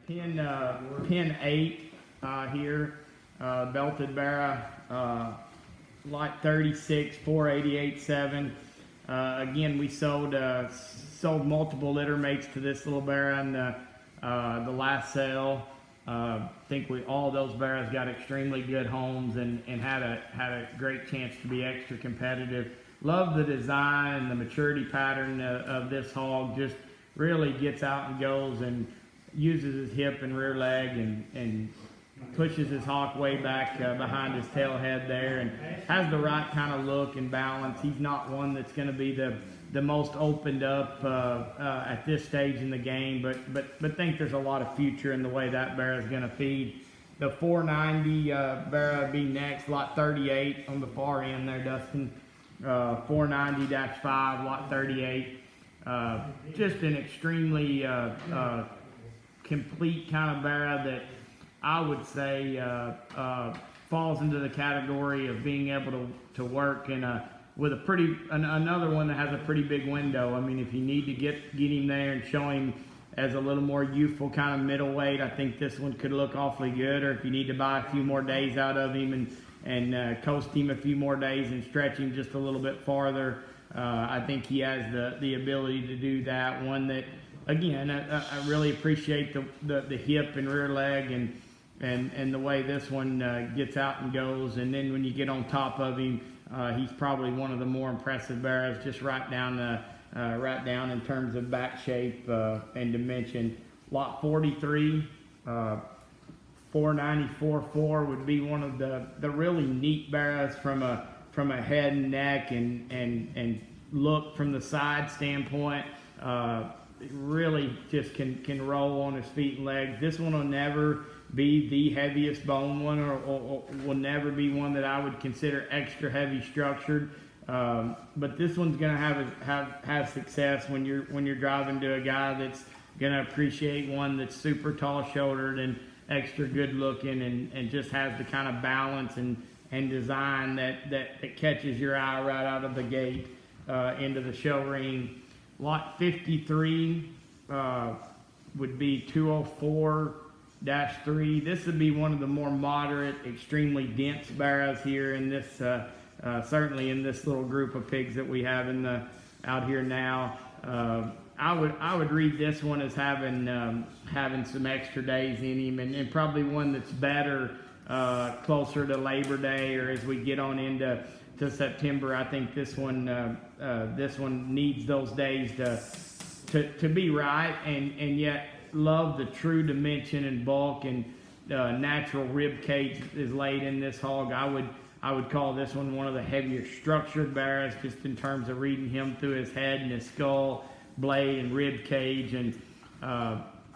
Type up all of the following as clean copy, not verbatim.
pin 8 here, belted barra, lot 36, 488.7. Again, we sold multiple litter mates to this little barra in the last sale. I think all those barras got extremely good homes and had a great chance to be extra competitive. Love the design and the maturity pattern of this hog. Just really gets out and goes and uses his hip and rear leg and pushes his hawk way back behind his tail head there, and has the right kind of look and balance. He's not one that's going to be the most opened up at this stage in the game, but think there's a lot of future in the way that barra is going to feed. The 490 barra be next, lot 38 on the far end there, Dustin. 490-5, lot 38. Just an extremely complete kind of barra that I would say falls into the category of being able to work in with another one that has a pretty big window. I mean, if you need to get him there and show him as a little more youthful kind of middleweight, I think this one could look awfully good. Or if you need to buy a few more days out of him and coast him a few more days and stretch him just a little bit farther, I think he has the ability to do that. One that, again, I really appreciate the hip and rear leg and the way this one gets out and goes. And then when you get on top of him, he's probably one of the more impressive barras, just right down in terms of back shape and dimension. Lot 43, 494.4 would be one of the really neat barras from a head and neck and look from the side standpoint. Really just can roll on his feet and legs. This one will never be the heaviest bone one, or will never be one that I would consider extra heavy structured. But this one's going to have success when you're driving to a guy that's going to appreciate one that's super tall shouldered and extra good looking and just has the kind of balance and design that catches your eye right out of the gate into the show ring. Lot 53 would be 204-3. This would be one of the more moderate, extremely dense barras here in this, certainly in this little group of pigs that we have out here now. I would read this one as having some extra days in him, and probably one that's better closer to Labor Day or as we get on into September. I think this one needs those days to be right, and yet love the true dimension and bulk and natural rib cage is laid in this hog. I would call this one of the heavier structured barras, just in terms of reading him through his head and his skull, blade and rib cage, and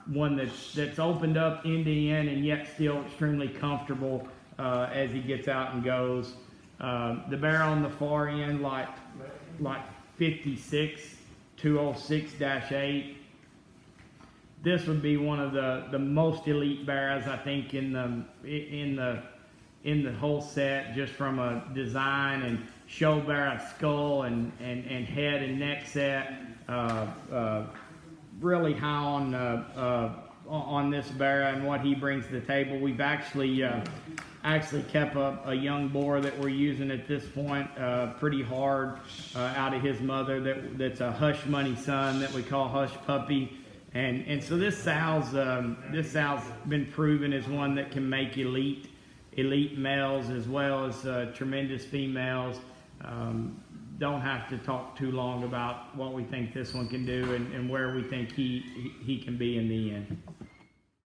one that's opened up end to end and yet still extremely comfortable as he gets out and goes. The barra on the far end, like 56, 206-8. This would be one of the most elite barras, I think, in the whole set, just from a design and show barra skull and head and neck set. Really high on this barra and what he brings to the table. We've actually kept a young boar that we're using at this point pretty hard out of his mother that's a Hush Money son that we call Hush Puppy. And so this sow's been proven as one that can make elite males as well as tremendous females. Don't have to talk too long about what we think this one can do and where we think he can be in the end.